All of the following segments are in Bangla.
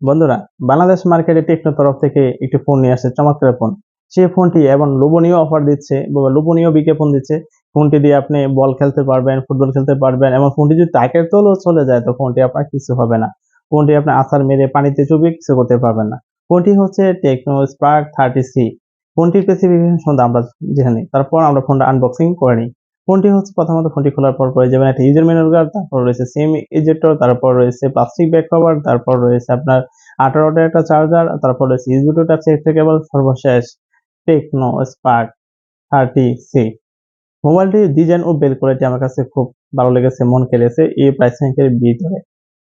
বন্ধুরা, বাংলাদেশ মার্কেটে টেকনো তরফ থেকে একটি ফোন নিয়ে আসছে, চমৎকার ফোন। সেই ফোনটি এবং লোভনীয় অফার দিচ্ছে বা লোভনীয় বিজ্ঞাপন দিচ্ছে। ফোনটি দিয়ে আপনি বল খেলতে পারবেন, ফুটবল খেলতে পারবেন এবং ফোনটি যদি টাইকের তলেও চলে যায় তো ফোনটি আপনার কিছু হবে না। ফোনটি আপনি আছাড় মেরে পানিতে চুবিয়ে কিছু করতে পারবেন না। ফোনটি হচ্ছে টেকনো স্পার্ক 30C। ফোনটির স্পেসিফিকেশন সম্বন্ধে আমরা জেনে নিই, তারপর আমরা ফোনটা আনবক্সিং করে নিই। ফোনটি হচ্ছে প্রথমত ফোনটি খোলার পর পেয়ে যাবেন একটা ইউজার ম্যানুয়াল গাইড, তারপর রয়েছে সিম ইজেক্টর, তারপর রয়েছে প্লাস্টিক ব্যাক কভার, তারপর রয়েছে আপনার 18 ওয়াটের একটা চার্জার, তারপর রয়েছে ইউএসবি টু টাইপ সি একটা কেবল, সর্বশেষ টেকনো স্পার্ক 30C। মোবাইলটির ডিজাইন ও বিল্ড কোয়ালিটি আমার কাছে খুব ভালো লেগেছে, মন কেড়েছে এই প্রাইস র্যাঙ্কের ভিতরে।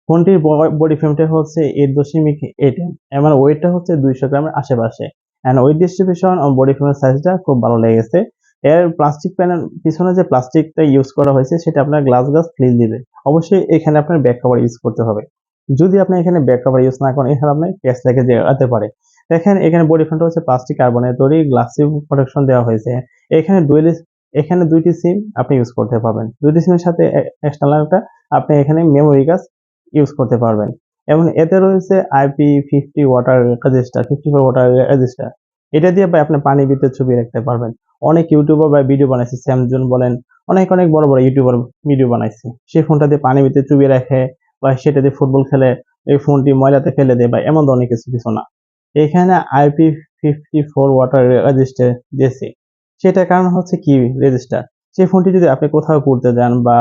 ফোনটির বডি ফ্রেমটা হচ্ছে 8.8 এম, এমন ওয়েটটা হচ্ছে 200 গ্রামের আশেপাশে। এন্ড ওয়েট ডিস্ট্রিবিউশন ও বডি ফ্রেমের সাইজটা খুব ভালো লেগেছে। এর প্লাস্টিক প্যানেল পিছনে যে প্লাস্টিকটা ইউজ করা হয়েছে সেটা আপনার গ্লাস ফিল দিবে। অবশ্যই এখানে আপনার ব্যাক কভার ইউজ করতে হবে। যদি আপনি এখানে ব্যাক কভার ইউজ না করেন, এখানে আপনার ক্যাশ লেগে যেতে পারে। দেখেন এখানে বডি ফ্রেমটা হচ্ছে প্লাস্টিক কার্বনের তৈরি, গ্লাসি প্রোটেকশন দেওয়া হয়েছে। এখানে এখানে দুইটি সিম আপনি ইউজ করতে পারবেন। দুইটি সিমের সাথে এক্সটার্নাল একটা আপনি এখানে মেমোরি কার্ড ইউজ করতে পারবেন। এবং এতে রয়েছে IP50 water register, 54 water register. এটা দিয়ে ভাই আপনি পানির ভিতরে ছবি রাখতে পারবেন। অনেক ইউটিউবার বা ভিডিও বানাইছে, স্যামজন বলেন, অনেক বড় বড় ইউটিউবার ভিডিও বানাইছে। সেই ফোনটা দিয়ে পানির ভিতরে ছবি রাখে বা সেটা দিয়ে ফুটবল খেলে, এই ফোনটি ময়লাতে ফেলে দেয় বা এমন ধরনের কিছু না। এখানে IP54 ওয়াটার রেজিস্টার দিয়েছে। সেটার কারণ হচ্ছে কি রেজিস্টার। সেই ফোনটি যদি আপনি কোথাও ঘুরতে যান বা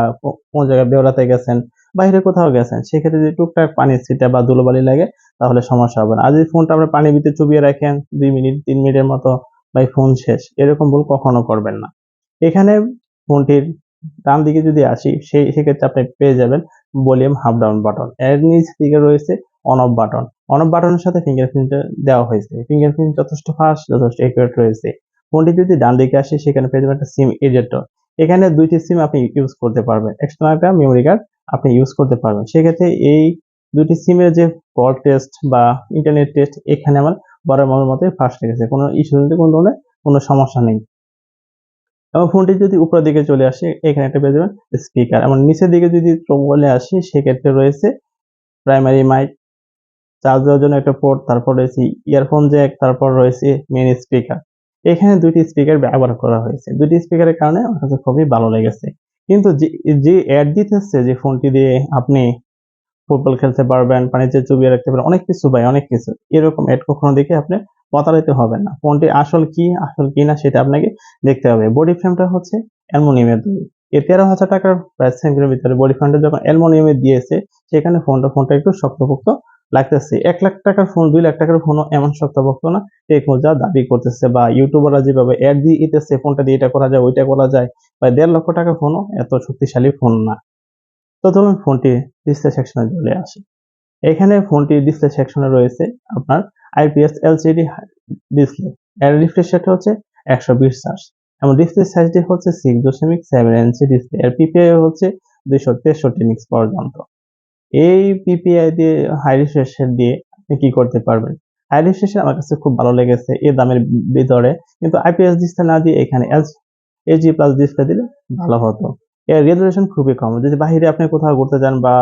কোন জায়গায় বেড়াতে গেছেন, বাইরে কোথাও গেছেন, সেক্ষেত্রে যদি টুকটাক পানির ছিটা বা ধুলোবালি লাগে তাহলে সমস্যা হবে না। আর যদি ফোনটা আপনি পানির ভিতরে চুবিয়ে রাখেন 2 মিনিট 3 মিনিটের মতো, ভাই ফোন শেষ। এরকম ভুল কখনো করবেন না। এখানে ফোনটির ডান দিকে যদি আসি, সেক্ষেত্রে আপনি পেয়ে যাবেন ভলিউম হাফ ডাউন বাটন। এর নিচ দিকে রয়েছে on of button. On of বাটনের সাথে ফিঙ্গারপ্রিন্ট দেওয়া হয়েছে। ফিঙ্গারপ্রিন্ট যথেষ্ট ফাস্ট, যথেষ্ট একুরেট রয়েছে। ফোনটি যদি ডান দিকে আসে সেখানে পেয়ে যাবেন একটা সিম ইজেক্টর। এখানে দুইটি সিম আপনি ইউজ করতে পারবেন, এক্সটার্নাল একটা মেমোরি কার্ড আপনি ইউজ করতে পারবেন। সেক্ষেত্রে এই দুটি সিমের যে কল টেস্ট বা ইন্টারনেট টেস্ট এখানে আমার বরাবরের মতোই ফাস্ট লেগেছে, কোনো ইস্যু কোনো ধরনের কোনো সমস্যা নেই। এবং ফোনটি যদি উপরের দিকে চলে আসে এখানে একটা পেয়ে যাবেন স্পিকার, এবং নিচের দিকে যদি চলে আসি সেক্ষেত্রে রয়েছে প্রাইমারি মাইক, চার্জ দেওয়ার জন্য একটা পোর্ট, তারপর রয়েছে ইয়ারফোন জ্যাক, তারপর রয়েছে মেইন স্পিকার। এখানে দুইটি স্পিকার ব্যবহার করা হয়েছে। দুইটি স্পিকারের কারণে আমার কাছে খুবই ভালো লেগেছে। কিন্তু যে অ্যাড দিতেছে যে ফোনটি দিয়ে আপনি ফুটবল খেলতে পারবেন, পানিতে চুবিয়ে রাখতে পারবেন, অনেক কিছু ভাই, অনেক কিছু। এরকম এড কখনো দেখে আপনি প্রতারিত হবেন না। ফোনটি আসল কি না সেটা আপনাকে দেখতে হবে। বডি ফ্রেমটা হচ্ছে অ্যালুমিনিয়ামের তৈরি। এই 13,000 টাকার প্রাইস রেঞ্জের ভিতরে বডি ফ্রেমটা যখন অ্যালুমিনিয়ামের দিয়েছে সেখানে ফোনটা একটু শক্তপোক্ত লাগতেছে। 1 লাখ টাকার ফোন, 2 লাখ টাকার ফোনও এমন শক্তপোক্ত না টেকনো যা দাবি করতেছে, বা ইউটিউবাররা যেভাবে অ্যাড দিয়ে দিতেছে ফোনটা দিয়ে এটা করা যায় ওইটা করা যায়, বা 1.5 লক্ষ টাকার ফোনও এত শক্তিশালী ফোন না। তো ধরুন ফোনটি ডিসপ্লে সেকশনে চলে আসে। এখানে ফোনটির ডিসপ্লে সেকশনে রয়েছে আপনার IPS LCD ডিসপ্লে। এর রিফ্রেশ রেট হচ্ছে 120 হার্টজ এবং ডিসপ্লে সাইজটি হচ্ছে 6.7 ইঞ্চি ডিসপ্লে। এর PPI হচ্ছে 263 নিক্স পর্যন্ত। এই PPI দিয়ে হাই রিফ্রেশ দিয়ে আপনি কি করতে পারবেন? হাই রিফ্রেশ আমার কাছে খুব ভালো লেগেছে এই দামের ভিতরে, কিন্তু IPS ডিসপ্লে না দিয়ে এখানে HD প্লাস ডিসপ্লে দিলে ভালো হতো। এর রেজোলিউশন খুবই কম। যদি বাহিরে আপনি কোথাও ঘুরতে যান বা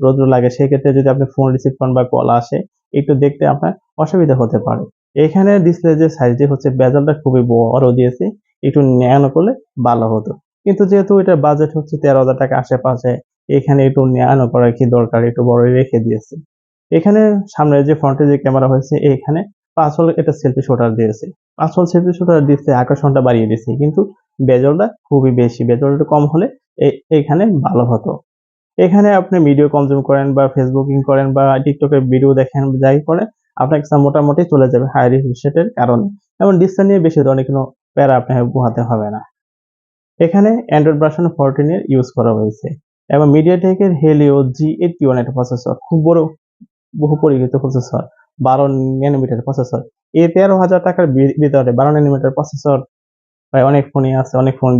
রোদ্র লাগে সেক্ষেত্রে যদি আপনি ফোন রিসিভ করেন বা কল আসে একটু দেখতে আপনার অসুবিধা হতে পারে। এখানে ডিসপ্লে যে সাইজটি হচ্ছে বেজেলটা খুবই বড় দিয়েছে, একটু ন্যানো করলে ভালো হতো। কিন্তু যেহেতু এটার বাজেট হচ্ছে 13,000 টাকা আশেপাশে, এখানে একটু ন্যানো করার কি দরকার, একটু বড়ই রেখে দিয়েছে। এখানে সামনে যে ফ্রন্টে যে ক্যামেরা হয়েছে এখানে 5 হল এটা সেলফি শুটার দিয়েছে। 5 হল সেলফি শুটার দিচ্ছে, আকর্ষণটা বাড়িয়ে দিচ্ছে, কিন্তু বেজলটা খুবই বেশি। বেজলটা কম হলে এইখানে ভালো হতো। এখানে আপনি ভিডিও কনজিউম করেন বা ফেসবুকিং করেন বা টিকটকে ভিডিও দেখেন, যাই করেন আপনার কাছে মোটামুটি চলে যাবে হাই রিফ্রেশের কারণে। এবং ডিসপ্লে নিয়ে বেশি ধরনের কোনো প্যারা আপনাকে পোহাতে হবে না। এখানে অ্যান্ড্রয়েড ভার্সন 14 এর ইউজ করা হয়েছে এবং মিডিয়াটেকের হেলিও G81 একটা প্রসেসর, খুব বড় বহু পরীক্ষিত প্রসেসর, 12 ন্যানোমিটার প্রসেসর। এই 13,000 টাকার ভিতরে 12 ন্যানোমিটার প্রসেসর ভাই অনেক ফোনই আছে, অনেক ফোন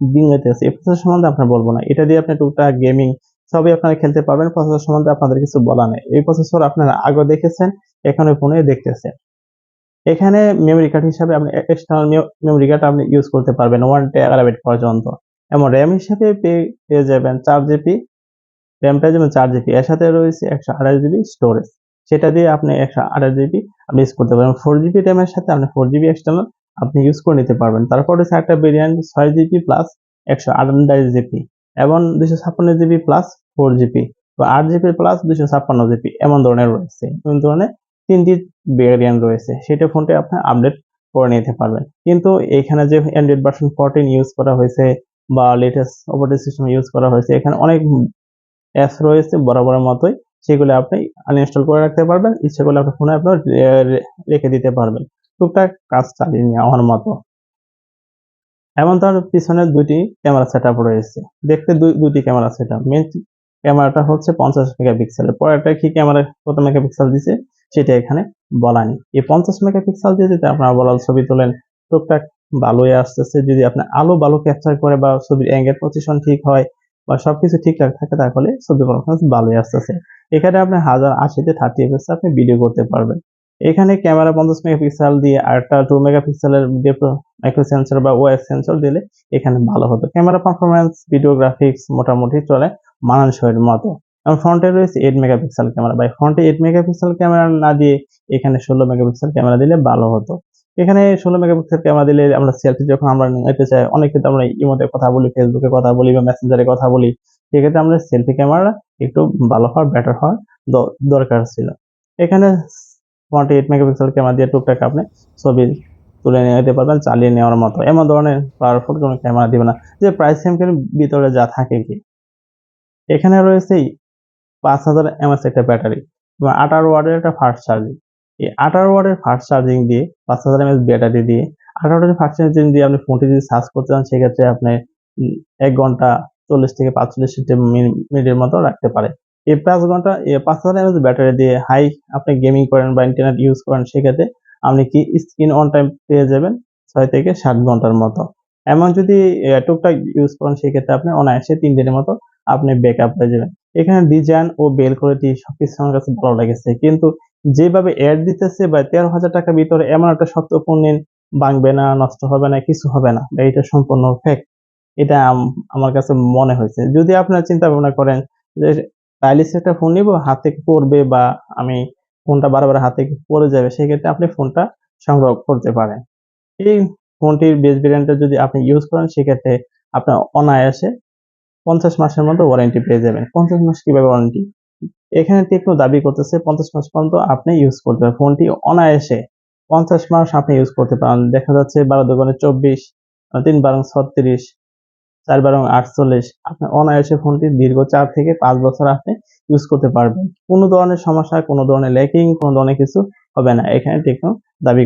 ডিঙ্গাতে আছে। এই প্রসেসর সম্বন্ধে আপনার বলবো না। এটা দিয়ে আপনি টুকটাক গেমিং সবই আপনারা খেলতে পারবেন। প্রসেসর সম্বন্ধে আপনাদের কিছু বলা নেই। এই প্রসেসর আপনারা আগে দেখেছেন, এখন ওই ফোনে দেখতেছেন। এখানে মেমরি কার্ড হিসাবে আপনি এক্সটার্নাল মেমরি কার্ড আপনি ইউজ করতে পারবেন 1 টেরাবাইট পর্যন্ত। এবং RAM হিসেবে পেয়ে যাবেন 4 জিবি, RAM পেয়ে যাবেন 4 জিবি। এর সাথে রয়েছে 128 জিবি স্টোরেজ। সেটা দিয়ে আপনি 128 জিবি আপনি ইউজ করতে পারবেন। 4 জিবি র্যামের সাথে আপনি 4 জিবি এক্সটার্নাল আপনি ইউজ করে নিতে পারবেন। তারপর হচ্ছে একটা ভেরিয়েন্ট 6 জিবি প্লাস 128 জিবি এবং 256 জিবি প্লাস 4 জিবি বা 8 জিবি প্লাস 256 জিবি এমন ধরনের রয়েছে। এমন ধরনের 3টি ভেরিয়েন্ট রয়েছে। সেটা ফোনটি আপনি আপডেট করে নিতে পারবেন। কিন্তু এখানে যে অ্যান্ড্রয়েড ভার্সন 14 ইউজ করা হয়েছে বা লেটেস্ট অপারেটিং সিস্টেম ইউজ করা হয়েছে, এখানে অনেক অ্যাপস রয়েছে বরাবরের মতোই। সেগুলো আপনি আনইনস্টল করে রাখতে পারবেন। ইচ্ছা করলে আপনার ফোনে আপনার রেখে দিতে পারবেন। টুকটাক কাজ চালিয়ে নেওয়ার মতো। এবং তার পিছনে 2টি ক্যামেরা সেটআপ রয়েছে। দেখতে দুটি ক্যামেরা সেটআপ। মেইন ক্যামেরাটা হচ্ছে 50 মেগাপিক্সেলের। পরেরটা কি ক্যামেরা কত মেগাপিক্সেল দিছে সেটা এখানে বলা নেই। এই 50 মেগাপিক্সেল দিয়ে যদি আপনারা ভালো ছবি তোলেন, টুকটাক ভালোই আসতেছে। যদি আপনি আলো ভালো ক্যাপচার করে বা ছবির অ্যাঙ্গেল পজিশন ঠিক হয় বা সবকিছু ঠিকঠাক থাকে তাহলে ছবির পারফরম্যান্স ভালোই আসতেছে। এখানে আপনি 1080 তে 30 এফপিএস আপনি ভিডিও করতে পারবেন। এখানে ক্যামেরা 50 মেগাপিক্সেল দিয়ে আরেকটা 2 মেগাপিক্সেলের মাইক্রো সেন্সর বা ওএস সেন্সর দিলে এখানে ভালো হতো। ক্যামেরা পারফরম্যান্স, ভিডিও গ্রাফিক্স মোটামুটি চলে মানানসইয়ের মতো। এবং ফ্রন্টে রয়েছে 8 মেগাপিক্সেল ক্যামেরা। ভাই ফ্রন্টে 8 মেগাপিক্সেল ক্যামেরা না দিয়ে এখানে 16 মেগাপিক্সেল ক্যামেরা দিলে ভালো হতো। এখানে 16 মেগাপিক্সেল ক্যামেরা দিলে আমরা সেলফি যখন আমরা নিতে চাই, অনেক ক্ষেত্রে আমরা ইমোতে কথা বলি, ফেসবুকে কথা বলি বা মেসেঞ্জারে কথা বলি। সেক্ষেত্রে আমরা সেলফি ক্যামেরা একটু ভালো হওয়ার, বেটার হওয়ার দরকার ছিল। এখানে ফ্রন্টে 8 মেগাপিক্সেল ক্যামেরা দিয়ে টুকটাক আপনি ছবি তুলে নিতে পারবেন চালিয়ে নেওয়ার মতো। এমন ধরনের পাওয়ারফুল কোনো ক্যামেরা দিবে না। যে প্রাইস র্যাঙ্কের ভিতরে যা থাকে কি, এখানে রয়েছে 5000 এমএএইচ একটা ব্যাটারি এবং 18 ওয়াটের একটা ফাস্ট চার্জিং। এই 18 ওয়াটের ফাস্ট চার্জিং দিয়ে 5000 এমএএইচ ব্যাটারি দিয়ে 18 ওয়াটের ফাস্ট চার্জিং দিয়ে আপনি ফোনটি যদি চার্জ করতে চান সেক্ষেত্রে আপনি 1 ঘন্টা 40 থেকে 45 মিনিটের মতো রাখতে পারে। এই 5 ঘন্টা 5000 এমএএইচ ব্যাটারি দিয়ে হাই আপনি গেমিং করেন বা ইন্টারনেট ইউজ করেন সেক্ষেত্রে আপনি কি স্ক্রিন অন টাইম পেয়ে যাবেন 6 থেকে 7 ঘন্টার মতো। এমন যদি টুকটাক ইউজ করেন সেক্ষেত্রে আপনি অনায়াসে 3 দিনের মতো আপনি ব্যাকআপ হয়ে যাবেন। এখানে ডিজাইন ও বেল কোয়ালিটি সবকিছু আমার কাছে ভালো লেগেছে। কিন্তু যেভাবে অ্যাড দিতেছে ভাই 13,000 টাকার ভিতরে এমন একটা শক্ত ফোন নিন, ভাঙবে না, নষ্ট হবে না, কিছু হবে না। ভাই এটা সম্পূর্ণ ফেক। এটা আমার কাছে মনে হয়েছে। যদি আপনারা চিন্তা ভাবনা করেন যে স্টাইলিশ একটা ফোন নিবো, হাত থেকে পড়বে বা আমি ফোনটা বারবার হাত থেকে পড়ে যাবে, সেক্ষেত্রে আপনি ফোনটা সংগ্রহ করতে পারেন। এই ফোনটির বেস ভেরিয়েন্টটা যদি আপনি ইউজ করেন সেক্ষেত্রে আপনার অনায়াসে 50 মাসের মতো ওয়ারেন্টি পেয়ে যাবেন। 50 মাস কিভাবে ওয়ারেন্টি? এখানে টেকনো দাবি করতেছে 50 মাস পর্যন্ত আপনি ইউজ করতে পারবেন। ফোনটি অনায়াসে 50 মাস আপনি ইউজ করতে পারেন। দেখা যাচ্ছে 12 দুগুণে 24, 3 বারং 36, 4 বারং 48 আপনি অনায়াসে ফোনটি দীর্ঘ 4 থেকে 5 বছর আপনি ইউজ করতে পারবেন। কোনো ধরনের সমস্যা, কোনো ধরনের ল্যাকিং, কোনো ধরনের কিছু হবে না। এখানে টেকনো দাবি